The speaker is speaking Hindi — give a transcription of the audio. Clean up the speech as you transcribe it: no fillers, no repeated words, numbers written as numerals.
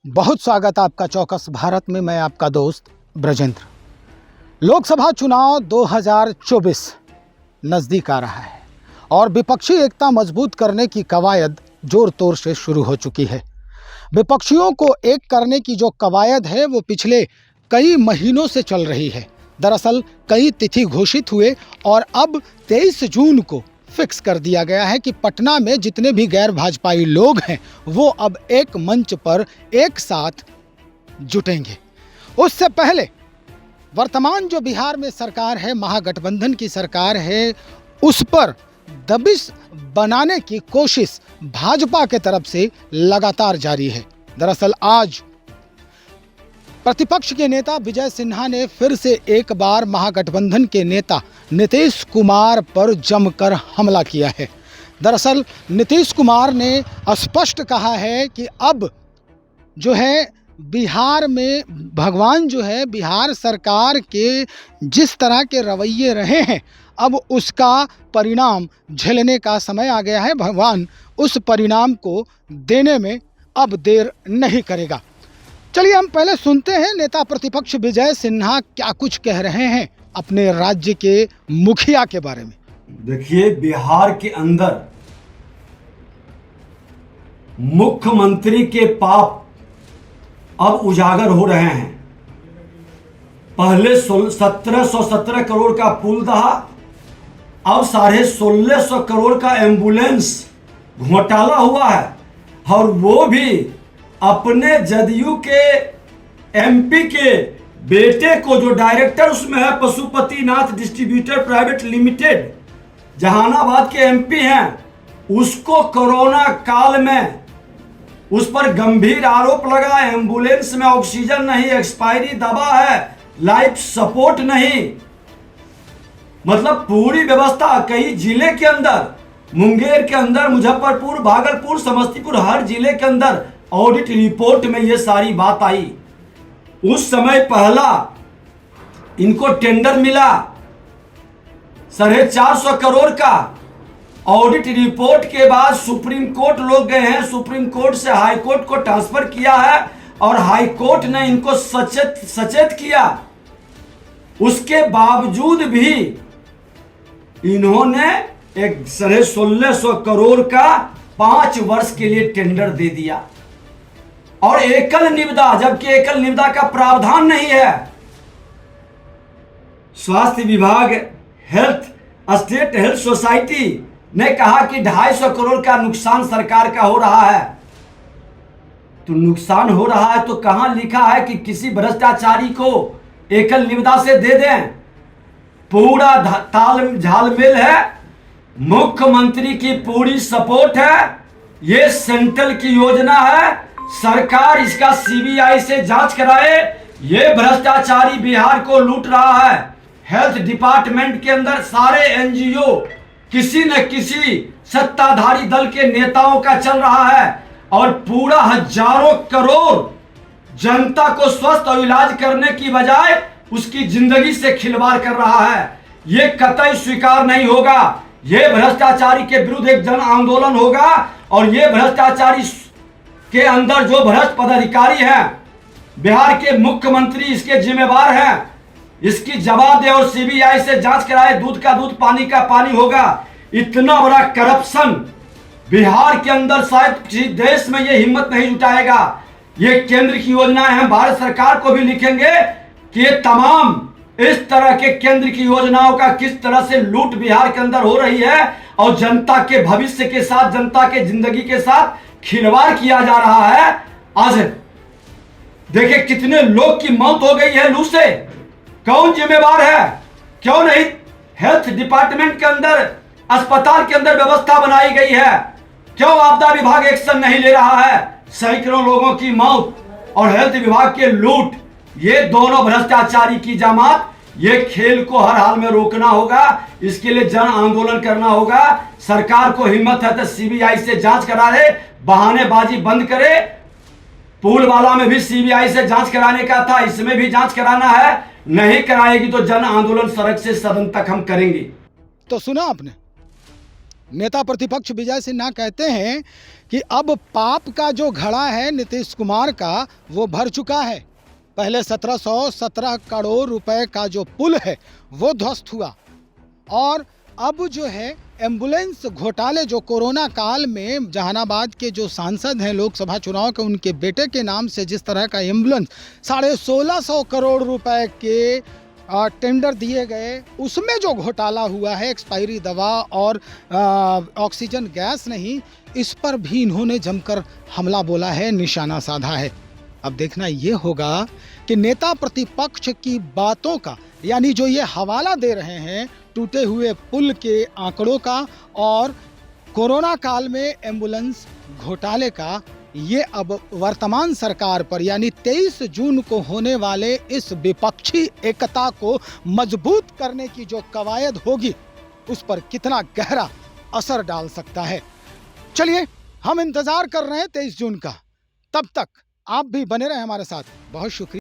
बहुत स्वागत आपका चौकस भारत में। मैं आपका दोस्त ब्रजेंद्र। लोकसभा चुनाव 2024 नज़दीक आ रहा है और विपक्षी एकता मजबूत करने की कवायद जोर तोर से शुरू हो चुकी है। विपक्षियों को एक करने की जो कवायद है वो पिछले कई महीनों से चल रही है। दरअसल कई तिथि घोषित हुए और अब 23 जून को फिक्स कर दिया गया है कि पटना में जितने भी गैर भाजपाई लोग हैं वो अब एक मंच पर एक साथ जुटेंगे। उससे पहले वर्तमान जो बिहार में सरकार है, महागठबंधन की सरकार है, उस पर दबिश बनाने की कोशिश भाजपा के तरफ से लगातार जारी है। दरअसल आज प्रतिपक्ष के नेता विजय सिन्हा ने फिर से एक बार महागठबंधन के नेता नीतीश कुमार पर जमकर हमला किया है। दरअसल नीतीश कुमार ने स्पष्ट कहा है कि अब जो है बिहार में भगवान जो है बिहार सरकार के जिस तरह के रवैये रहे हैं अब उसका परिणाम झेलने का समय आ गया है। भगवान उस परिणाम को देने में अब देर नहीं करेगा। चलिए हम पहले सुनते हैं नेता प्रतिपक्ष विजय सिन्हा क्या कुछ कह रहे हैं अपने राज्य के मुखिया के बारे में। देखिए, बिहार के अंदर मुख्यमंत्री के पाप अब उजागर हो रहे हैं। पहले 1717 करोड़ का पुल दहा, अब 1650 करोड़ का एम्बुलेंस घोटाला हुआ है और वो भी अपने जदयू के एमपी के बेटे को, जो डायरेक्टर उसमें है Pashupatinath distributor private limited, Jehanabad के एमपी हैं, उसको कोरोना काल में उस पर गंभीर आरोप लगा। एम्बुलेंस में ऑक्सीजन नहीं, एक्सपायरी दवा है, लाइफ सपोर्ट नहीं, मतलब पूरी व्यवस्था कई जिले के अंदर, मुंगेर के अंदर, मुजफ्फरपुर, भागलपुर, समस्तीपुर, हर जिले के अंदर ऑडिट रिपोर्ट में ये सारी बात आई। उस समय पहला इनको टेंडर मिला 450 करोड़ का। ऑडिट रिपोर्ट के बाद सुप्रीम कोर्ट लोग गए हैं, सुप्रीम कोर्ट से हाई कोर्ट को ट्रांसफर किया है और हाई कोर्ट ने इनको सचेत किया। उसके बावजूद भी इन्होंने एक 1650 करोड़ का 5 वर्ष के लिए टेंडर दे दिया और एकल निविदा, जबकि एकल निविदा का प्रावधान नहीं है। स्वास्थ्य विभाग, स्टेट हेल्थ सोसाइटी ने कहा कि 250 करोड़ का नुकसान सरकार का हो रहा है। तो नुकसान हो रहा है तो कहां लिखा है कि किसी भ्रष्टाचारी को एकल निविदा से दे दें? पूरा ताल झालमेल है, मुख्यमंत्री की पूरी सपोर्ट है, ये सेंट्रल की योजना है, सरकार इसका सीबीआई से जांच कराए। ये भ्रष्टाचारी बिहार को लूट रहा है। हेल्थ डिपार्टमेंट के अंदर सारे एनजीओ किसी न किसी सत्ताधारी दल के नेताओं का चल रहा है और पूरा हजारों करोड़ जनता को स्वस्थ और इलाज करने की बजाय उसकी जिंदगी से खिलवाड़ कर रहा है। ये कतई स्वीकार नहीं होगा। ये भ्रष्टाचारी के विरुद्ध एक जन आंदोलन होगा और ये भ्रष्टाचारी के अंदर जो भ्रष्ट पदाधिकारी हैं, बिहार के मुख्यमंत्री इसके जिम्मेवार हैं, इसकी जवाब दे और सीबीआई से जांच कराए। दूध का दूध, पानी का पानी होगा। इतना बड़ा करप्शन बिहार के अंदर शायद किसी देश में ये हिम्मत नहीं जुटाएगा। ये केंद्र की योजनाएं हैं, भारत सरकार को भी लिखेंगे कि ये तमाम इस तरह के केंद्र की योजनाओं का किस तरह से लूट बिहार के अंदर हो रही है और जनता के भविष्य के साथ, जनता के जिंदगी के साथ खिलवाड़ किया जा रहा है। आज देखिए कितने लोग की मौत हो गई है लू से। कौन जिम्मेवार है? क्यों नहीं हेल्थ डिपार्टमेंट के अंदर, अस्पताल के अंदर व्यवस्था बनाई गई है? क्यों आपदा विभाग एक्शन नहीं ले रहा है? सैकड़ों लोगों की मौत और हेल्थ विभाग के लूट, ये दोनों भ्रष्टाचारी की जमात, ये खेल को हर हाल में रोकना होगा। इसके लिए जन आंदोलन करना होगा। सरकार को हिम्मत है तो सीबीआई से जांच करा ले, बहानेबाजी बंद करे। पुलवाला में भी सीबीआई से जांच कराने का था, इसमें भी जांच कराना है। नहीं कराएगी तो जन आंदोलन सड़क से सदन तक हम करेंगे। तो सुना आपने, नेता प्रतिपक्ष विजय सिन्हा कहते हैं कि अब पाप का जो घड़ा है नीतीश कुमार का वो भर चुका है। पहले 1717 करोड़ रुपए का जो पुल है वो ध्वस्त हुआ, और अब जो है एम्बुलेंस घोटाले जो कोरोना काल में जहानाबाद के जो सांसद हैं लोकसभा चुनाव के, उनके बेटे के नाम से जिस तरह का एम्बुलेंस 1650 करोड़ रुपए के टेंडर दिए गए, उसमें जो घोटाला हुआ है, एक्सपायरी दवा और ऑक्सीजन गैस नहीं, इस पर भी इन्होंने जमकर हमला बोला है, निशाना साधा है। अब देखना ये होगा कि नेता प्रतिपक्ष की बातों का, यानी जो ये हवाला दे रहे हैं टूटे हुए पुल के आंकड़ों का और कोरोना काल में एम्बुलेंस घोटाले का, ये अब वर्तमान सरकार पर यानी 23 जून को होने वाले इस विपक्षी एकता को मजबूत करने की जो कवायद होगी उस पर कितना गहरा असर डाल सकता है। चलिए, हम इंतजार कर रहे हैं 23 जून का। तब तक आप भी बने रहें हमारे साथ। बहुत शुक्रिया।